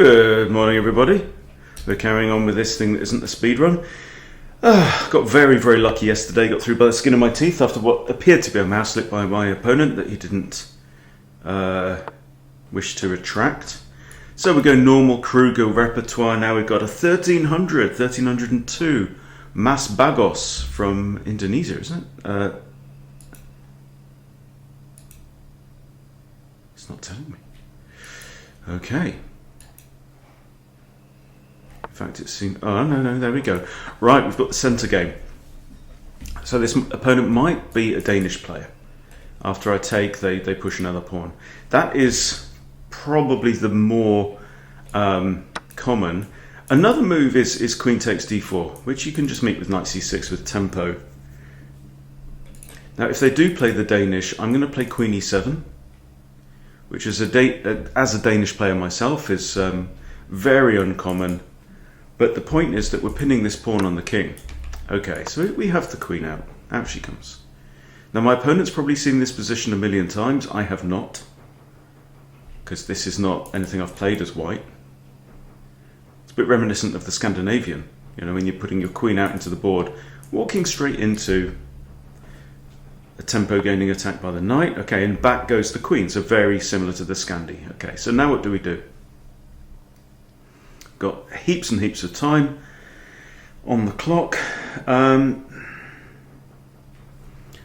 Good morning, everybody. We're carrying on with this thing that isn't a speed run. Got very, very lucky yesterday. Got through by the skin of my teeth after what appeared to be a mouse lick by my opponent that he didn't wish to retract. So we're going normal Kruger repertoire now. We've got a 1302 Mas Bagos from Indonesia, isn't it? It's not telling me. Okay. In fact, it seemed... Oh, no, there we go. Right, we've got the centre game. So this opponent might be a Danish player. After I take, they push another pawn. That is probably the more common. Another move is queen takes d4, which you can just meet with knight c6 with tempo. Now, if they do play the Danish, I'm going to play queen e7, which is as a Danish player myself is very uncommon. But the point is that we're pinning this pawn on the king. Okay, so we have the queen out. Out she comes. Now my opponent's probably seen this position a million times. I have not. Because this is not anything I've played as white. It's a bit reminiscent of the Scandinavian. You know, when you're putting your queen out into the board, walking straight into a tempo gaining attack by the knight. Okay, and back goes the queen. So very similar to the Scandi. Okay, so now what do we do? Got heaps and heaps of time on the clock.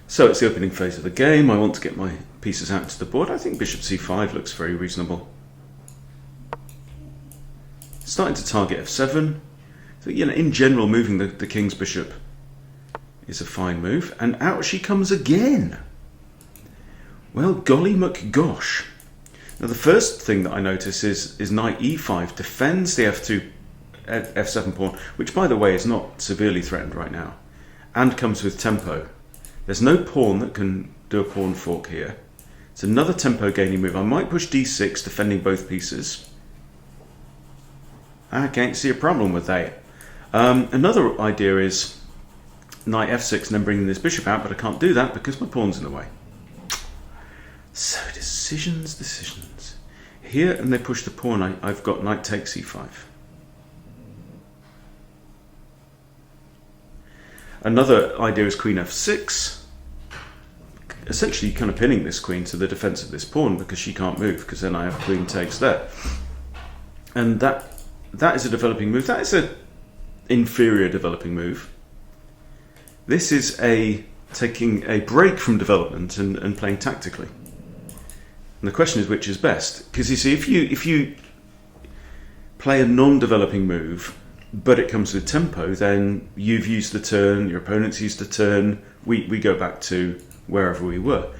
So it's the opening phase of the game. I want to get my pieces out to the board. I think bishop c5 looks very reasonable. Starting to target f7. So, you know, in general, moving the king's bishop is a fine move. And out she comes again. Well, golly McGosh. Now the first thing that I notice is knight e5 defends the f7 pawn, which by the way is not severely threatened right now, and comes with tempo. There's no pawn that can do a pawn fork here. It's another tempo gaining move. I might push d6, defending both pieces. I can't see a problem with that. Another idea is knight f6 and then bringing this bishop out, but I can't do that because my pawn's in the way. So decisions. Here, and they push the pawn, I've got knight takes e5. Another idea is queen f6. Essentially kind of pinning this queen to the defense of this pawn because she can't move, because then I have queen takes there. And that is a developing move. That is an inferior developing move. This is taking a break from development and playing tactically. And the question is which is best, because you see, if you play a non-developing move, but it comes with tempo, then you've used the turn, your opponent's used the turn, we go back to wherever we were.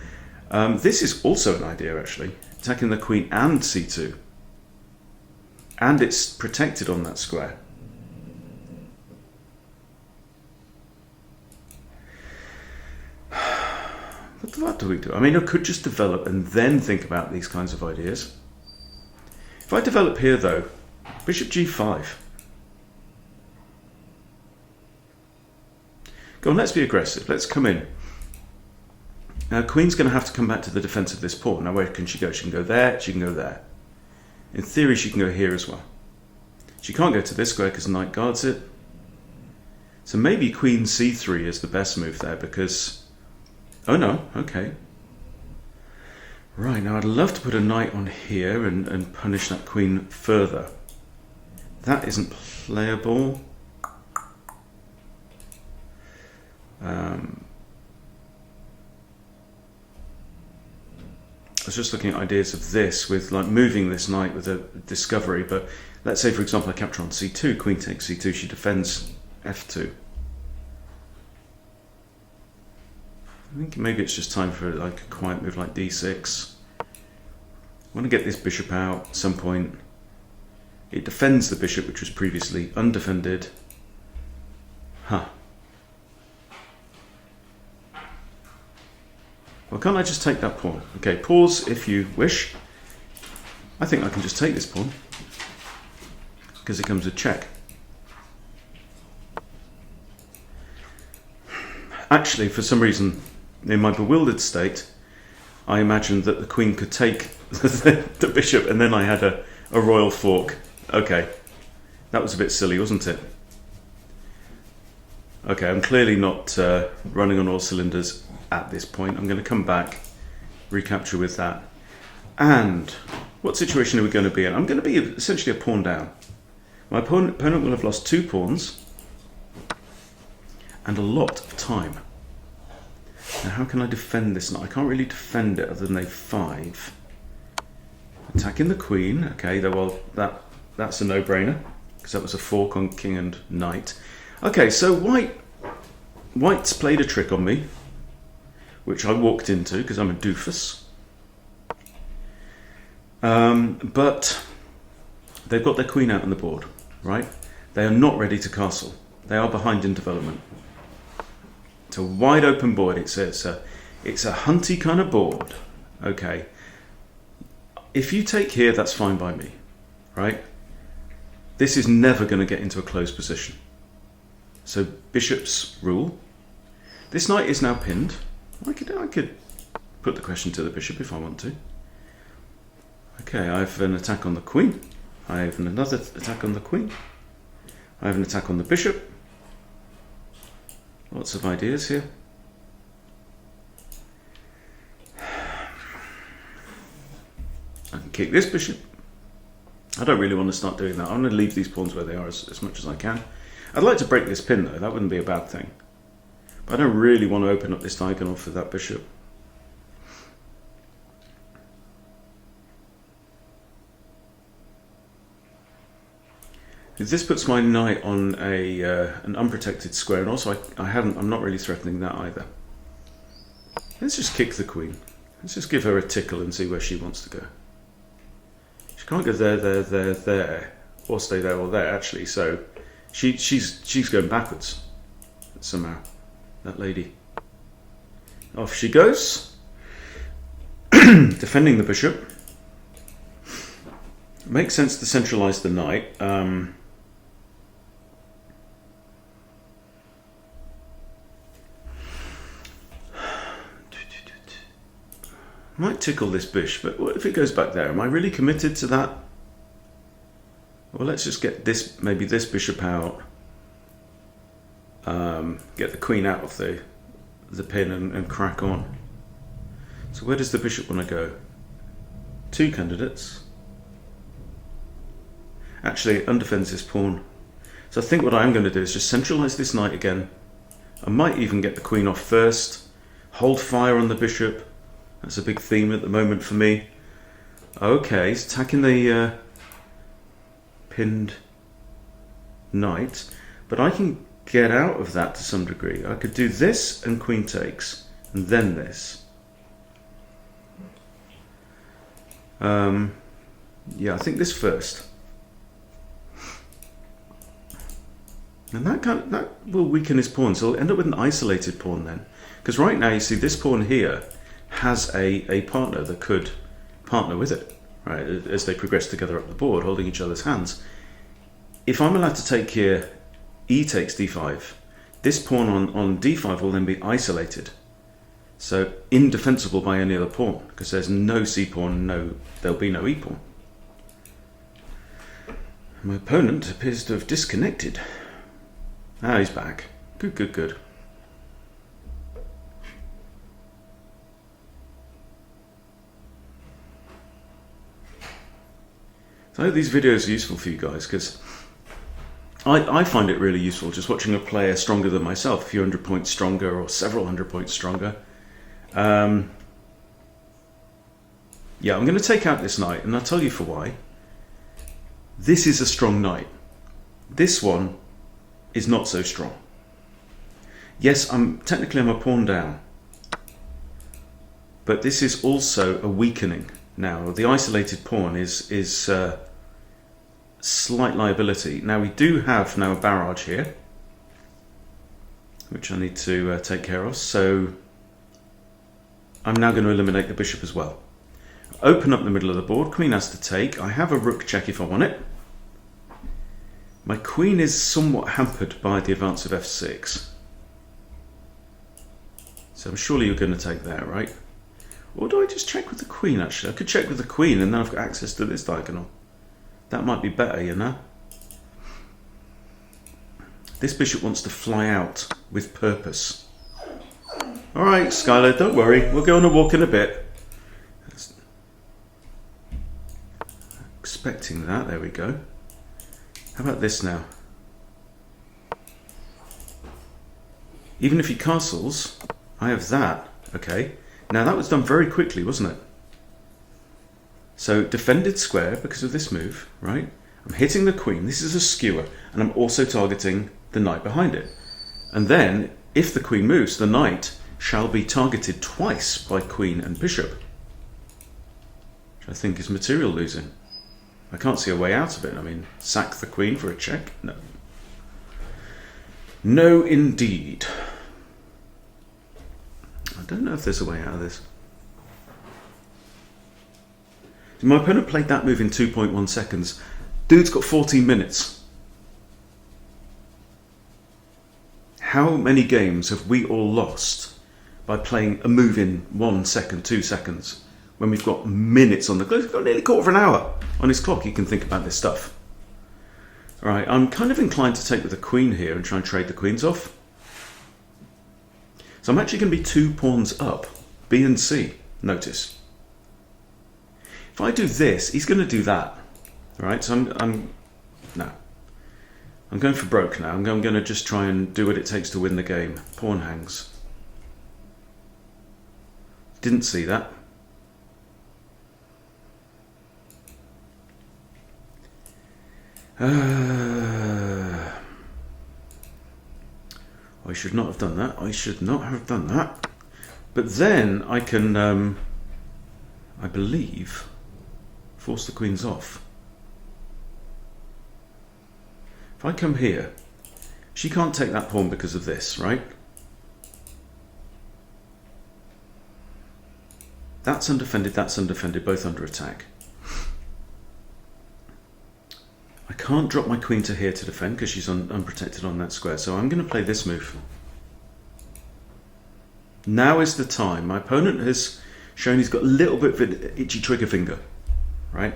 This is also an idea, actually, attacking the queen and c2, and it's protected on that square. What do we do? I mean, I could just develop and then think about these kinds of ideas. If I develop here, though, bishop g5. Go on, let's be aggressive. Let's come in. Now, queen's going to have to come back to the defense of this pawn. Now, where can she go? She can go there, she can go there. In theory, she can go here as well. She can't go to this square because knight guards it. So maybe queen c3 is the best move there because... Oh no, okay. Right, now I'd love to put a knight on here and punish that queen further. That isn't playable. I was just looking at ideas of this with like moving this knight with a discovery, but let's say for example I capture on c2, queen takes c2, she defends f2. I think maybe it's just time for like a quiet move like d6. I want to get this bishop out at some point. It defends the bishop, which was previously undefended. Huh. Well, can't I just take that pawn? Okay, pause if you wish. I think I can just take this pawn because it comes with check. Actually, for some reason, in my bewildered state, I imagined that the queen could take the bishop, and then I had a royal fork Okay, that was a bit silly, wasn't it? Okay, I'm clearly not running on all cylinders at this point. I'm going to come back, recapture with that. And what situation are we going to be in? I'm going to be essentially a pawn down. My opponent will have lost 2 pawns and a lot of time. Now how can I defend this knight? I can't really defend it other than a5. Attacking the queen. Okay, well that's a no-brainer because that was a fork on king and knight. Okay, so White's played a trick on me, which I walked into because I'm a doofus. But they've got their queen out on the board, right? They are not ready to castle. They are behind in development. It's a wide open board. It's a hunty kind of board. Okay. If you take here, that's fine by me, right? This is never going to get into a closed position. So bishops rule. This knight is now pinned. I could put the question to the bishop if I want to. Okay, I have an attack on the queen. I have another attack on the queen. I have an attack on the bishop. Lots of ideas here. I can kick this bishop. I don't really want to start doing that. I'm going to leave these pawns where they are as much as I can. I'd like to break this pin though, that wouldn't be a bad thing. But I don't really want to open up this diagonal for that bishop. This puts my knight on an unprotected square, and also I'm not really threatening that either. Let's just kick the queen. Let's just give her a tickle and see where she wants to go. She can't go there, or stay there or there actually. So she's going backwards somehow. That lady. Off she goes, defending the bishop. Makes sense to centralize the knight. Might tickle this bishop, but what if it goes back there? Am I really committed to that? Well, let's just get this, maybe this bishop out. Get the queen out of the pin and crack on. So where does the bishop want to go? 2 candidates. Actually, undefends this pawn. So I think what I'm going to do is just centralize this knight again. I might even get the queen off first. Hold fire on the bishop. That's a big theme at the moment for me. Okay, he's attacking the pinned knight. But I can get out of that to some degree. I could do this and queen takes, and then this. Yeah, I think this first. And that will weaken his pawn, so he'll end up with an isolated pawn then. Because right now, you see, this pawn here has a partner that could partner with it, right, as they progress together up the board, holding each other's hands. If I'm allowed to take here, e takes d5, this pawn on d5 will then be isolated. So indefensible by any other pawn, because there's no c pawn, there'll be no e pawn. My opponent appears to have disconnected. Ah, he's back. Good, good, good. So I hope these videos are useful for you guys, because I find it really useful just watching a player stronger than myself, a few hundred points stronger or several hundred points stronger. Yeah, I'm going to take out this knight, and I'll tell you for why. This is a strong knight. This one is not so strong. Yes, technically I'm a pawn down, but this is also a weakening. Now the isolated pawn is slight liability. Now we do have now a barrage here, which I need to take care of. So I'm now going to eliminate the bishop as well. Open up the middle of the board. Queen has to take. I have a rook check if I want it. My queen is somewhat hampered by the advance of f6. So surely you're going to take there, right? Or do I just check with the queen, actually? I could check with the queen and then I've got access to this diagonal. That might be better, you know. This bishop wants to fly out with purpose. All right, Skylar, don't worry. We'll go on a walk in a bit. Expecting that. There we go. How about this now? Even if he castles, I have that. Okay. Now that was done very quickly, wasn't it? So defended square because of this move, right? I'm hitting the queen. This is a skewer, and I'm also targeting the knight behind it. And then, if the queen moves, the knight shall be targeted twice by queen and bishop, which I think is material losing. I can't see a way out of it. I mean, sack the queen for a check? No. No, indeed. I don't know if there's a way out of this. My opponent played that move in 2.1 seconds. Dude's got 14 minutes. How many games have we all lost by playing a move in 1 second, 2 seconds, when we've got minutes on the clock? We've got nearly a quarter of an hour on his clock. He can think about this stuff. All right, I'm kind of inclined to take with the queen here and try and trade the queens off. So I'm actually going to be 2 pawns up, B and C, notice. If I do this, he's going to do that. All right, so I'm going for broke now. I'm going to just try and do what it takes to win the game. Pawn hangs. Didn't see that. I should not have done that. I should not have done that. But then I can, I believe, force the queens off. If I come here, she can't take that pawn because of this, right? That's undefended, both under attack. I can't drop my queen to here to defend because she's unprotected on that square, so I'm going to play this move. Now is the time. My opponent has shown he's got a little bit of an itchy trigger finger, right?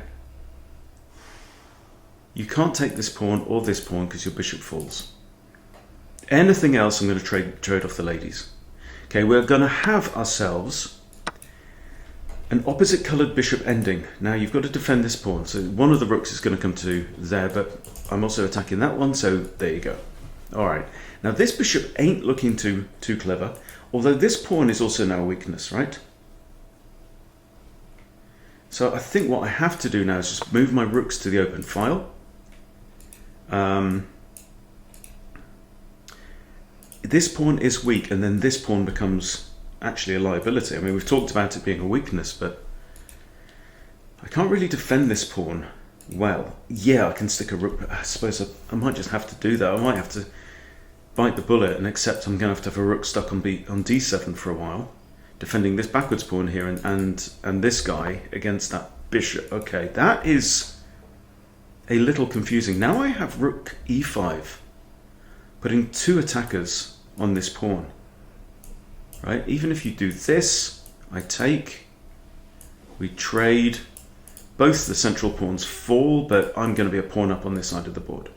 You can't take this pawn or this pawn because your bishop falls. Anything else, I'm going to trade off the ladies. Okay, we're going to have ourselves an opposite coloured bishop ending. Now you've got to defend this pawn, so one of the rooks is going to come to there, but I'm also attacking that one, so there you go. All right, now this bishop ain't looking too clever, although this pawn is also now a weakness, right? So I think what I have to do now is just move my rooks to the open file. This pawn is weak, and then this pawn becomes actually a liability. I mean, we've talked about it being a weakness, but I can't really defend this pawn well. Yeah, I can stick a rook, but I suppose I might just have to do that. I might have to bite the bullet and accept I'm going to have a rook stuck on d7 for a while, defending this backwards pawn here and this guy against that bishop. Okay, that is a little confusing. Now I have rook e5, putting 2 attackers on this pawn. Right? Even if you do this, I take, we trade, both the central pawns fall, but I'm going to be a pawn up on this side of the board.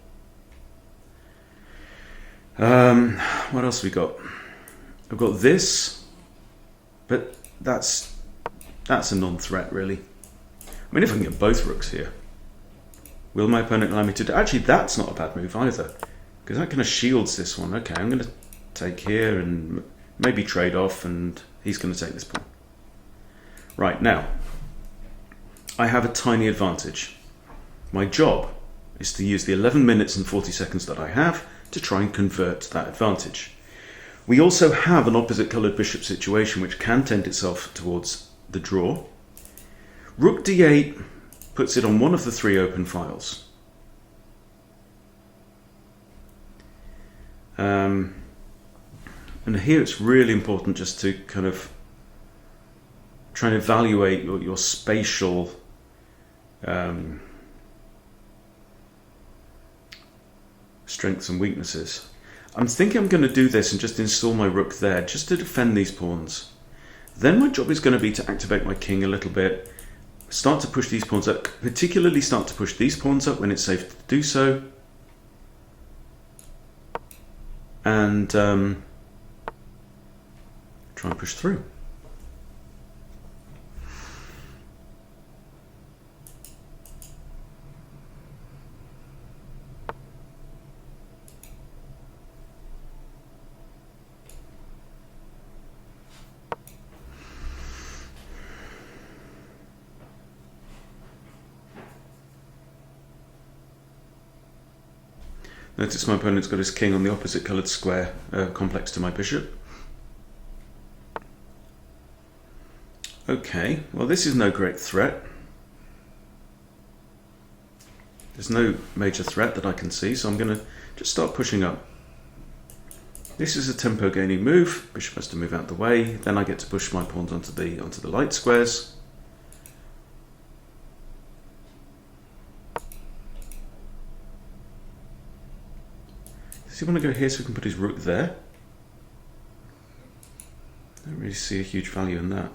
What else have we got? I've got this, but that's a non-threat really. I mean, if I can get both rooks here, will my opponent allow me to do? Actually, that's not a bad move either, because that kind of shields this one. Okay, I'm going to take here and maybe trade off, and he's going to take this pawn. Right, now, I have a tiny advantage. My job is to use the 11 minutes and 40 seconds that I have to try and convert that advantage. We also have an opposite coloured bishop situation which can tend itself towards the draw. Rook d8 puts it on one of the 3 open files. And here it's really important just to kind of try and evaluate your spatial strengths and weaknesses. I'm thinking I'm going to do this and just install my rook there just to defend these pawns. Then my job is going to be to activate my king a little bit start to push these pawns up, particularly start to push these pawns up when it's safe to do so. And try and push through. Notice my opponent's got his king on the opposite coloured square complex to my bishop. Okay, well this is no great threat. There's no major threat that I can see, so I'm going to just start pushing up. This is a tempo gaining move. Bishop has to move out the way. Then I get to push my pawns onto the light squares. Does he want to go here so he can put his rook there? I don't really see a huge value in that.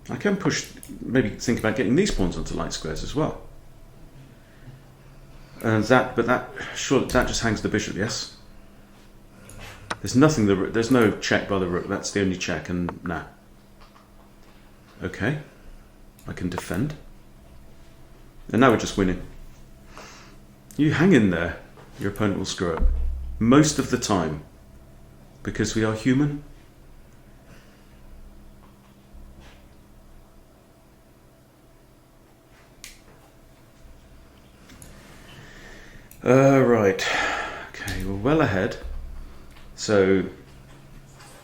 I can push, maybe think about getting these pawns onto light squares as well. But that just hangs the bishop, yes? There's nothing, there's no check by the rook, that's the only check, and nah. Okay, I can defend. And now we're just winning. You hang in there. Your opponent will screw up. Most of the time. Because we are human. Right. Okay, we're well ahead. So,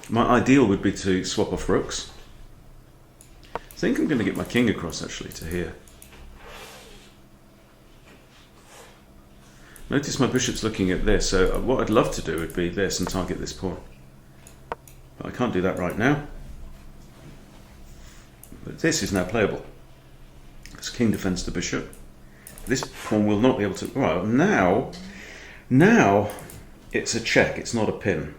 my ideal would be to swap off rooks. I think I'm going to get my king across actually to here. Notice my bishop's looking at this, so what I'd love to do would be this and target this pawn. But I can't do that right now. But this is now playable. This king defends the bishop. This pawn will not be able to... Well, now it's a check, it's not a pin.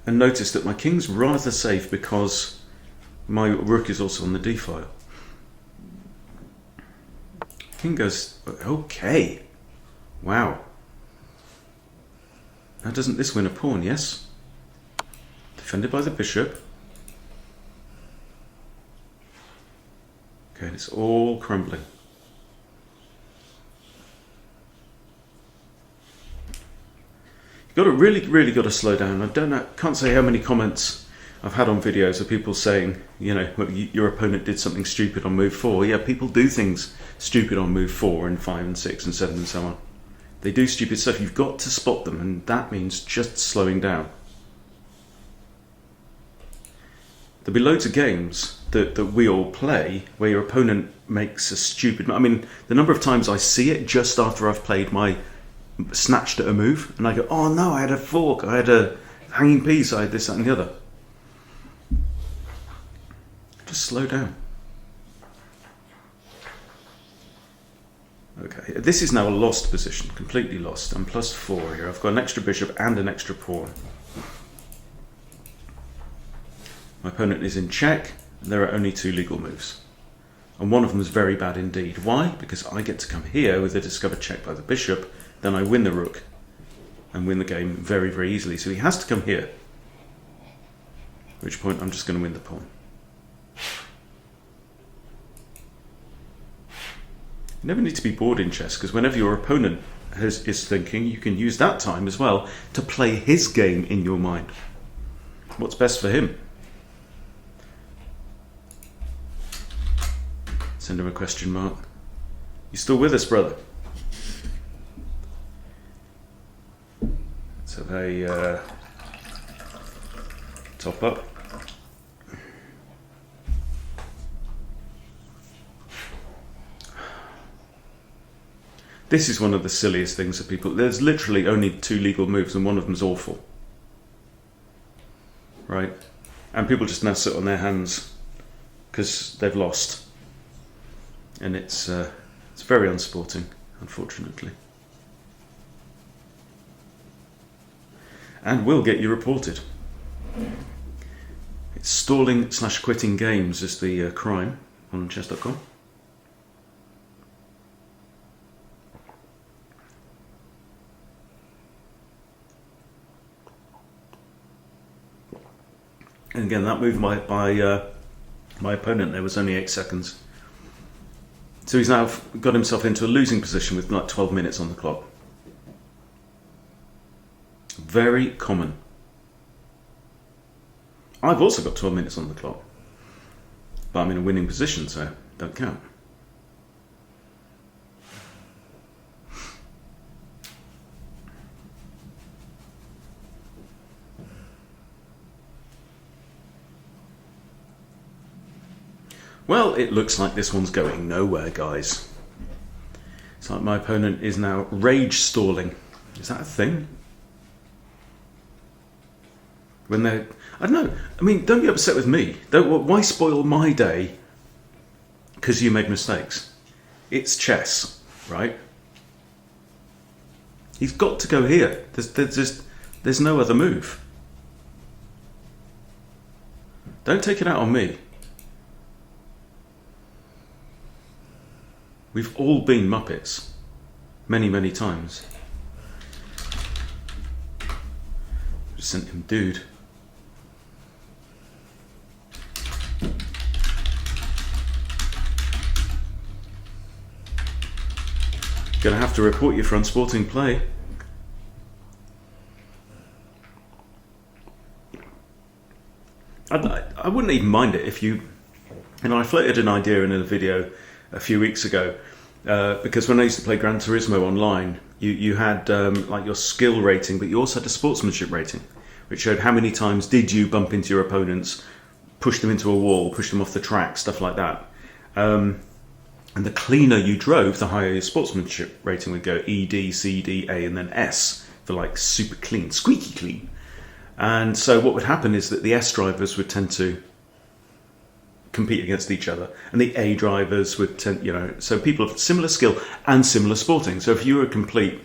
And notice that my king's rather safe because my rook is also on the d file. King goes, okay, wow. Now doesn't this win a pawn, yes? Defended by the bishop. Okay, it's all crumbling. You've got to really got to slow down. I can't say how many comments I've had on videos of people saying, you know, your opponent did something stupid on move 4. Yeah, people do things stupid on move 4 and 5 and 6 and 7 and so on. They do stupid stuff. You've got to spot them, and that means just slowing down. There'll be loads of games that we all play where your opponent makes a stupid... I mean, the number of times I see it just after I've played my... snatched at a move, and I go, oh no, I had a fork, I had a hanging piece, I had this, that and the other. Just slow down. Okay, this is now a lost position, completely lost. I'm +4 here. I've got an extra bishop and an extra pawn. My opponent is in check, and there are only 2 legal moves. And one of them is very bad indeed. Why? Because I get to come here with a discovered check by the bishop, then I win the rook and win the game very, very easily. So he has to come here. At which point I'm just going to win the pawn. You never need to be bored in chess, because whenever your opponent is thinking, you can use that time as well to play his game in your mind. What's best for him? Send him a question mark. You still with us, brother? Let's have a top up. This is one of the silliest things that people... There's literally only 2 legal moves and one of them's awful. Right? And people just now sit on their hands because they've lost. And it's very unsporting, unfortunately. And will get you reported. Stalling/quitting games is the crime on chess.com. And again, that move by my opponent there was only 8 seconds. So he's now got himself into a losing position with like 12 minutes on the clock. Very common. I've also got 12 minutes on the clock, but I'm in a winning position, so don't count. Well, it looks like this one's going nowhere, guys. It's like my opponent is now rage stalling. Is that a thing? When they're... I don't know. I mean, don't be upset with me. Why spoil my day because you made mistakes? It's chess, right? He's got to go here. There's no other move. Don't take it out on me. We've all been Muppets many, many times. Just sent him dude. Gonna have to report you for unsporting play. I wouldn't even mind it if you... And I floated an idea in a video a few weeks ago, because when I used to play Gran Turismo online, you had like your skill rating, but you also had a sportsmanship rating, which showed how many times did you bump into your opponents, push them into a wall, push them off the track, stuff like that. And the cleaner you drove, the higher your sportsmanship rating would go. E, D, C, D, A, and then S for like super clean, squeaky clean. And so what would happen is that the S drivers would tend to compete against each other, and the A drivers would tend, so people of similar skill and similar sporting. So if you were a complete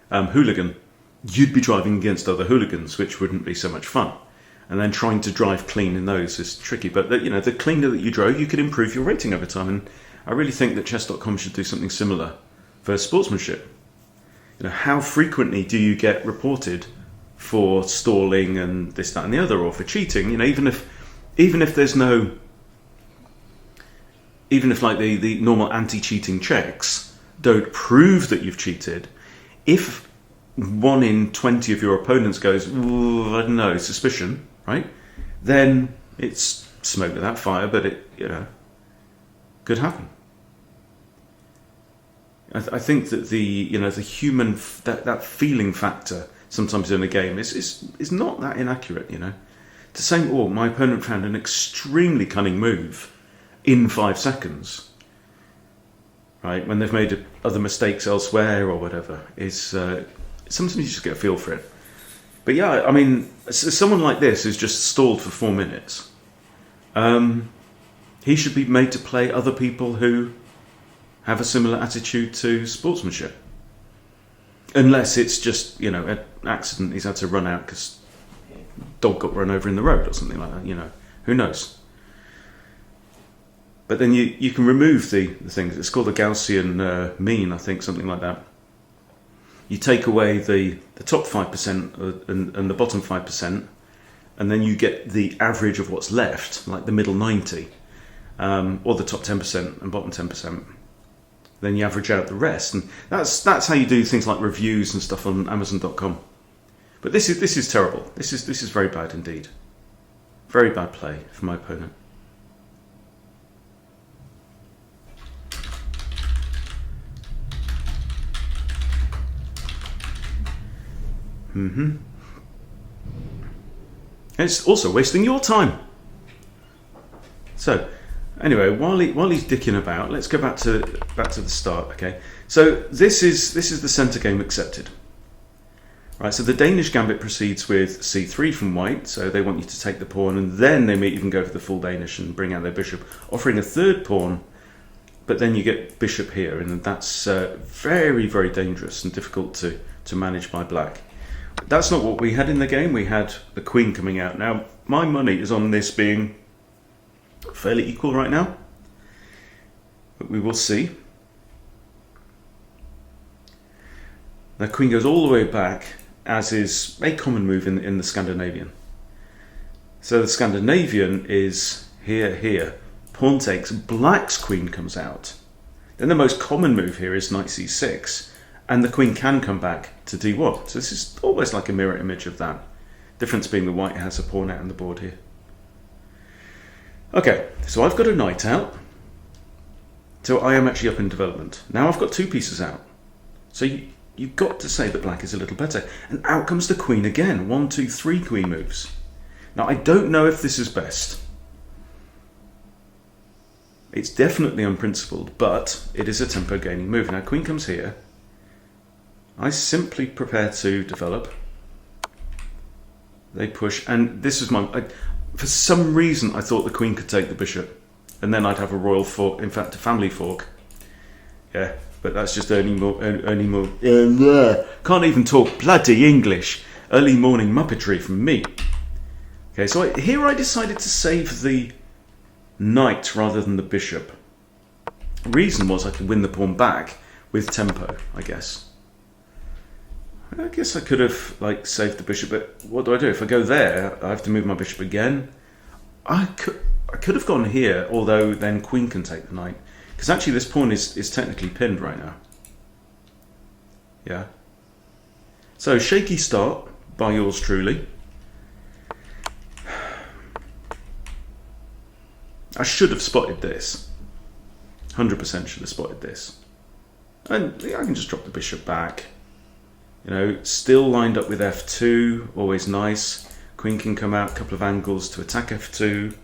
hooligan, you'd be driving against other hooligans, which wouldn't be so much fun. And then trying to drive clean in those is tricky. But the cleaner that you drove, you could improve your rating over time. And I really think that chess.com should do something similar for sportsmanship. How frequently do you get reported for stalling and this, that, and the other, or for cheating? Even if there's no, even if like the normal anti-cheating checks don't prove that you've cheated, if 1 in 20 of your opponents goes, I don't know, suspicion, right? Then it's smoke without fire, but it, could happen. I think that the human that feeling factor sometimes in a game is not that inaccurate. To say, my opponent found an extremely cunning move in 5 seconds, right? When they've made other mistakes elsewhere or whatever, is sometimes you just get a feel for it. But yeah, I mean, someone like this who's just stalled for 4 minutes. He should be made to play other people who have a similar attitude to sportsmanship. Unless it's just, an accident, he's had to run out because dog got run over in the road or something like that, who knows. But then you can remove the things. It's called the Gaussian mean, I think, something like that. You take away the top 5% and the bottom 5%, and then you get the average of what's left, like the middle 90. Or the top 10% and bottom 10%. Then you average out the rest, and that's how you do things like reviews and stuff on Amazon.com. But this is terrible. This is very bad indeed. Very bad play for my opponent. And it's also wasting your time. So. Anyway, while he's dicking about, let's go back to the start. Okay, so this is the centre game accepted. Right, so the Danish gambit proceeds with c3 from white. So they want you to take the pawn, and then they may even go for the full Danish and bring out their bishop, offering a third pawn. But then you get bishop here, and that's very, very dangerous and difficult to manage by black. That's not what we had in the game. We had the queen coming out. Now my money is on this being fairly equal right now, but we will see. Now queen goes all the way back, as is a common move in the Scandinavian. So the Scandinavian is here, here. Pawn takes, black's queen comes out. Then the most common move here is knight c6, and the queen can come back to d1. So this is almost like a mirror image of that. Difference being the white has a pawn out on the board here. Okay, so I've got a knight out. So I am actually up in development. Now I've got two pieces out. So you've got to say that black is a little better. And out comes the queen again. 1, 2, 3 queen moves. Now I don't know if this is best. It's definitely unprincipled, but it is a tempo gaining move. Now queen comes here. I simply prepare to develop. They push, and this is for some reason I thought the queen could take the bishop, and then I'd have a royal fork, in fact a family fork. Yeah, but that's just early morning. Can't even talk bloody English. Early morning muppetry from me. Okay, so here I decided to save the knight rather than the bishop. Reason was I could win the pawn back with tempo, I guess. I guess I could have saved the bishop, but what do? If I go there, I have to move my bishop again. I could have gone here, although then queen can take the knight. Because actually this pawn is technically pinned right now. Yeah. So shaky start by yours truly. I should have spotted this. 100% should have spotted this. And I can just drop the bishop back. You know, still lined up with f2, always nice. Queen can come out, a couple of angles to attack f2.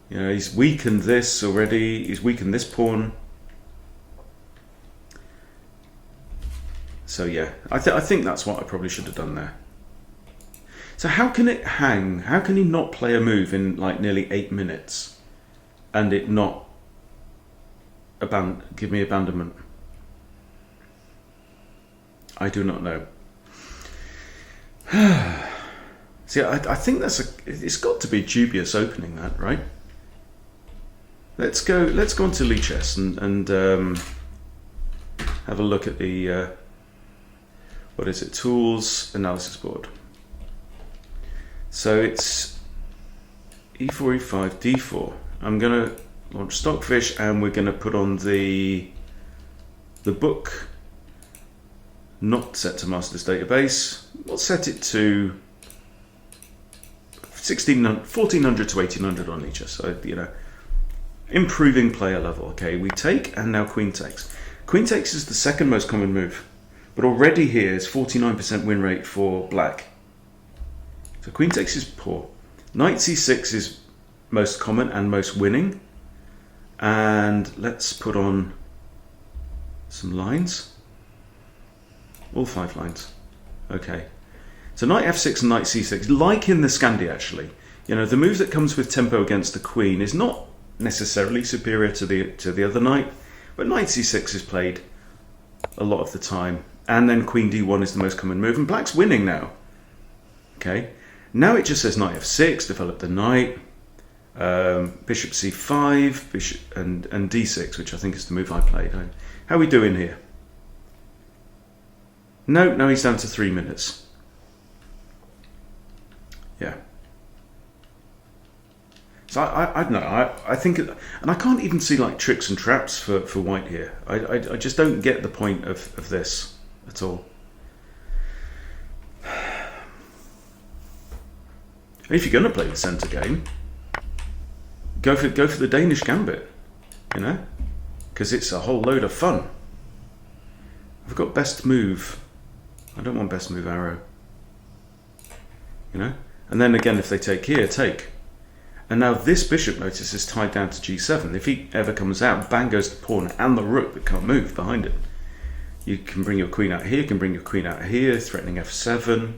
You know, he's weakened this already, he's weakened this pawn. So yeah, I think that's what I probably should have done there. So how can it hang? How can he not play a move in nearly 8 minutes and it not give me abandonment? I do not know. See, I think it's got to be a dubious opening, that, right? Let's go onto Lichess and have a look at the what is it? Tools analysis board. So it's e4, e5, d4. I'm gonna launch Stockfish, and we're gonna put on the book. Not set to master's database. We'll set it to 1400 to 1800 on Lichess. So, you know, improving player level. Okay, we take, and now queen takes. Queen takes is the second most common move, but already here is 49% win rate for black. So queen takes is poor. Knight c6 is most common and most winning. And let's put on some lines. All 5 lines. Okay. So knight f6 and knight c6, like in the Scandi actually, you know, the move that comes with tempo against the queen is not necessarily superior to the other knight, but knight c6 is played a lot of the time. And then queen d1 is the most common move, and black's winning now. Okay. Now it just says knight f6, develop the knight, bishop c5, bishop and d6, which I think is the move I played. How are we doing here? No, he's down to 3 minutes. Yeah. So I don't know. I think, and I can't even see tricks and traps for white here. I just don't get the point of this at all. And if you're going to play the centre game, go for the Danish gambit, you know, because it's a whole load of fun. I've got best move. I don't want best move arrow. You know? And then again, if they take here, take. And now this bishop, notice, is tied down to g7. If he ever comes out, bang goes the pawn and the rook that can't move behind it. You can bring your queen out here, you can bring your queen out here, threatening f7.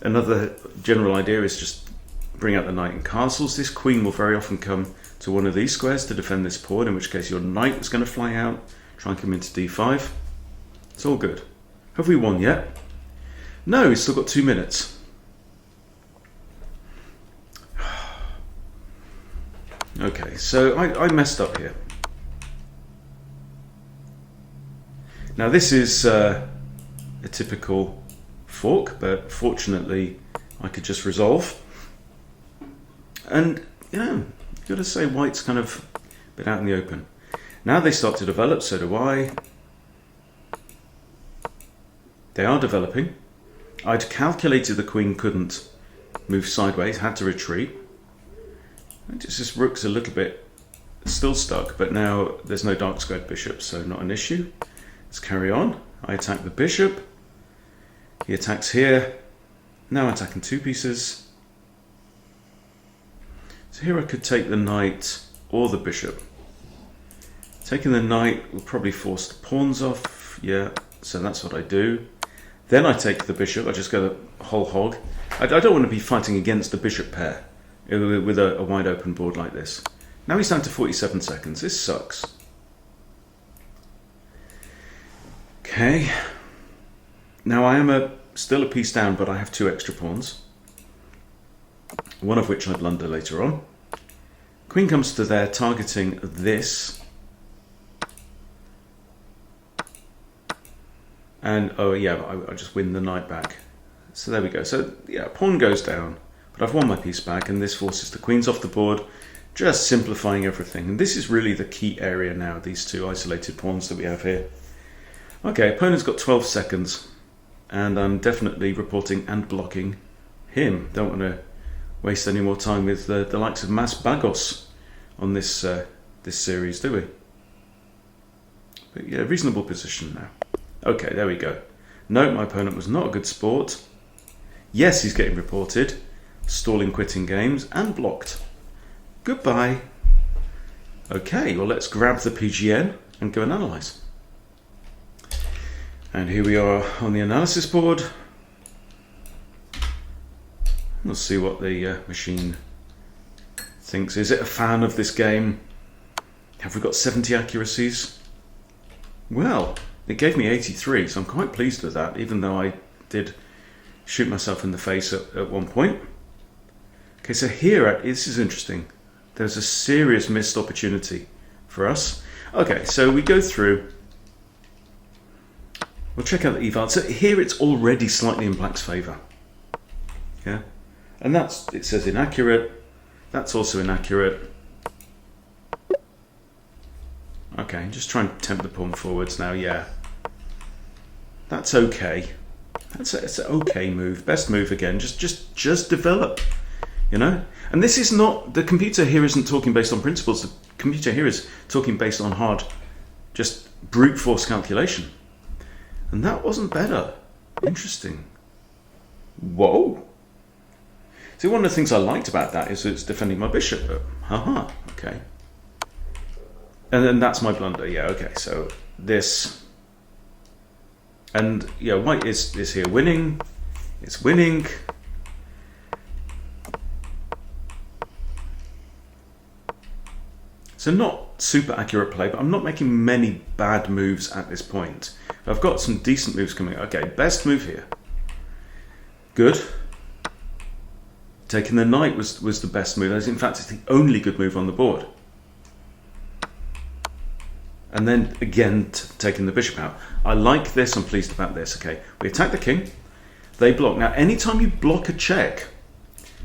Another general idea is just bring out the knight in castles. This queen will very often come to one of these squares to defend this pawn, in which case your knight is going to fly out, try and come into d5. It's all good. Have we won yet? No, we've still got 2 minutes. Okay, so I messed up here. Now this is a typical fork, but fortunately I could just resolve. And you know, you've got to say white's kind of been out in the open. Now they start to develop, so do I. They are developing. I'd calculated the queen couldn't move sideways, had to retreat. This rook's a little bit still stuck, but now there's no dark squared bishop, so not an issue. Let's carry on. I attack the bishop. He attacks here. Now attacking two pieces. So here I could take the knight or the bishop. Taking the knight will probably force the pawns off. Yeah, so that's what I do. Then I take the bishop. I just go the whole hog. I don't want to be fighting against the bishop pair with a wide open board like this. Now he's down to 47 seconds. This sucks. Okay. Now I am still a piece down, but I have two extra pawns. One of which I blunder later on. Queen comes to there, targeting this. And oh yeah, I just win the knight back. So there we go. So yeah, pawn goes down, but I've won my piece back, and this forces the queens off the board, just simplifying everything. And this is really the key area now, these two isolated pawns that we have here. Okay, opponent's got 12 seconds, and I'm definitely reporting and blocking him. Don't want to waste any more time with the likes of Mas Bagos on this series, do we? But yeah, reasonable position now. Okay, there we go. No, my opponent was not a good sport. Yes, he's getting reported. Stalling, quitting games, and blocked. Goodbye. Okay, well let's grab the PGN and go and analyse. And here we are on the analysis board. We'll see what the machine thinks. Is it a fan of this game? Have we got 70 accuracies? Well, it gave me 83, so I'm quite pleased with that, even though I did shoot myself in the face at one point. Okay, so here, this is interesting. There's a serious missed opportunity for us. Okay, so we go through. We'll check out the eval. So here it's already slightly in black's favour. Yeah, and it says inaccurate. That's also inaccurate. Okay, just try and tempt the pawn forwards now. Yeah, that's okay. It's an okay move. Best move again. Just develop. You know. And this is not, the computer here isn't talking based on principles. The computer here is talking based on hard, just brute force calculation. And that wasn't better. Interesting. Whoa. See, one of the things I liked about that is it's defending my bishop. Haha, okay. And then that's my blunder. Yeah, okay, so this. And yeah, white is here winning. It's winning. So not super accurate play, but I'm not making many bad moves at this point. I've got some decent moves coming. Okay, best move here. Good. Taking the knight was the best move. In fact, it's the only good move on the board. And then again, taking the bishop out. I like this. I'm pleased about this. Okay, we attack the king. They block. Now, anytime you block a check,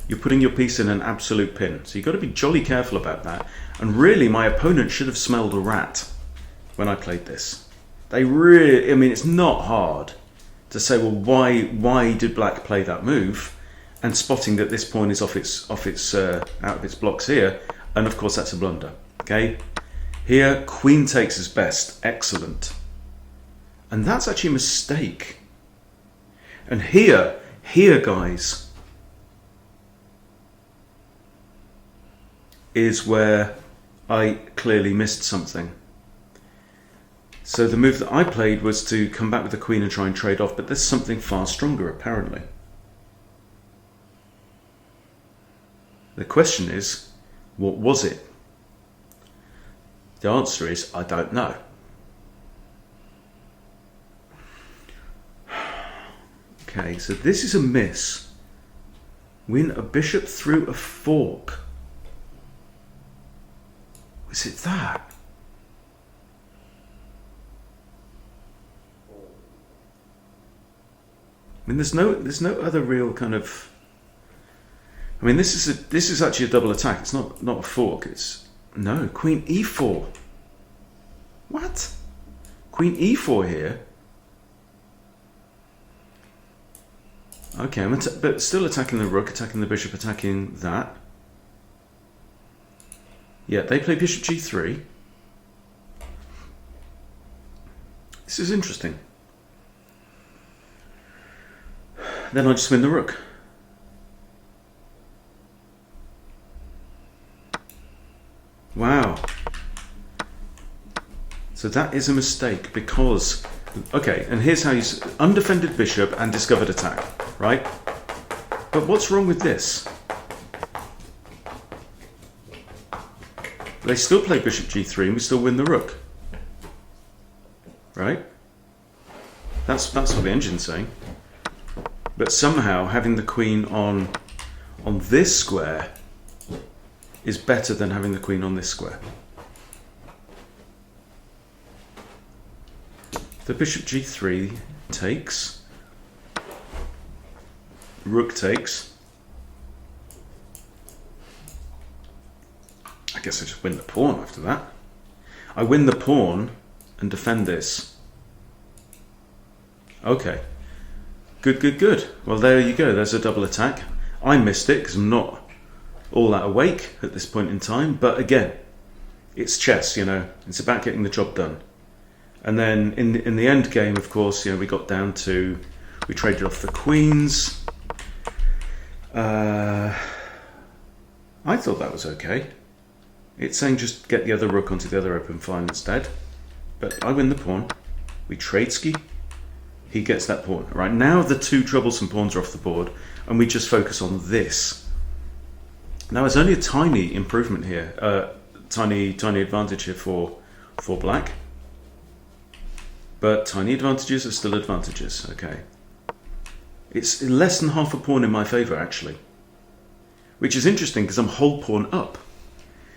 you're putting your piece in an absolute pin. So you've got to be jolly careful about that. And really, my opponent should have smelled a rat when I played this. They really, I mean, it's not hard to say, well, why did black play that move? And spotting that this pawn is out of its blocks here, and of course that's a blunder. Okay, here queen takes is best, excellent, and that's actually a mistake. And here, guys, is where I clearly missed something. So the move that I played was to come back with the queen and try and trade off, but there's something far stronger apparently. The question is, what was it? The answer is, I don't know. Okay, so this is a miss. Win a bishop through a fork. Is it that? I mean, there's no other real kind of. I mean, this is actually a double attack. It's not a fork. It's no Queen E4. What? Queen E4 here. Okay, but still attacking the rook, attacking the bishop, attacking that. Yeah, they play bishop G3. This is interesting. Then I just win the rook. Wow. So that is a mistake because, okay, and here's how you, undefended bishop and discovered attack, right? But what's wrong with this? They still play bishop G3 and we still win the rook, right? That's what the engine's saying. But somehow having the queen on this square is better than having the queen on this square. The bishop G3 takes, rook takes. I guess I just win the pawn after that. I win the pawn and defend this. Okay. Good. Well, there you go. There's a double attack. I missed it because I'm not all that awake at this point in time. But again, it's chess, you know. It's about getting the job done. And then in the end game, of course, you know, we got down to, we traded off the queens. I thought that was okay. It's saying just get the other rook onto the other open file instead. But I win the pawn. We trade ski. He gets that pawn. Right, now the two troublesome pawns are off the board and we just focus on this. Now it's only a tiny improvement here, tiny advantage here for black. But tiny advantages are still advantages, okay. It's less than half a pawn in my favour actually. Which is interesting because I'm whole pawn up.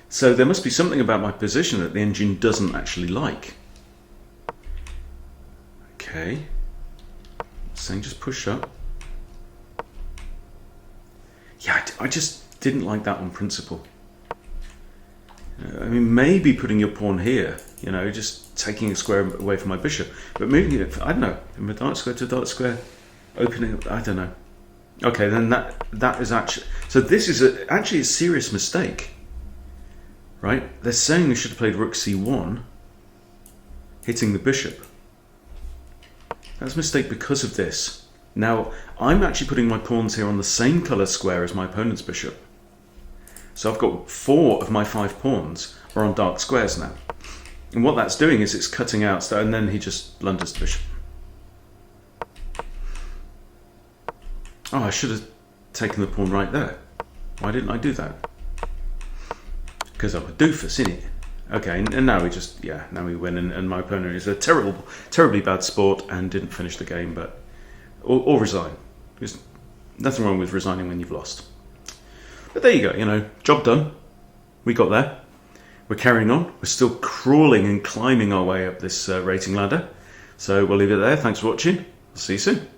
So there must be something about my position that the engine doesn't actually like. Okay. Saying just push up. Yeah, I just didn't like that on principle. I mean, maybe putting your pawn here, you know, just taking a square away from my bishop, but moving it, I don't know, from a dark square to a dark square, opening, I don't know. Okay, then that is actually, so this is actually a serious mistake, right? They're saying we should have played rook c1, hitting the bishop. That's a mistake because of this. Now, I'm actually putting my pawns here on the same colour square as my opponent's bishop. So I've got 4 of my 5 pawns are on dark squares now. And what that's doing is it's cutting out, and then he just blunders the bishop. Oh, I should have taken the pawn right there. Why didn't I do that? Because I'm a doofus, innit? Okay, and now we just, yeah, now we win, and my opponent is a terribly bad sport and didn't finish the game, but, or resign. There's nothing wrong with resigning when you've lost. But there you go, you know, job done. We got there. We're carrying on. We're still crawling and climbing our way up this rating ladder. So we'll leave it there. Thanks for watching. I'll see you soon.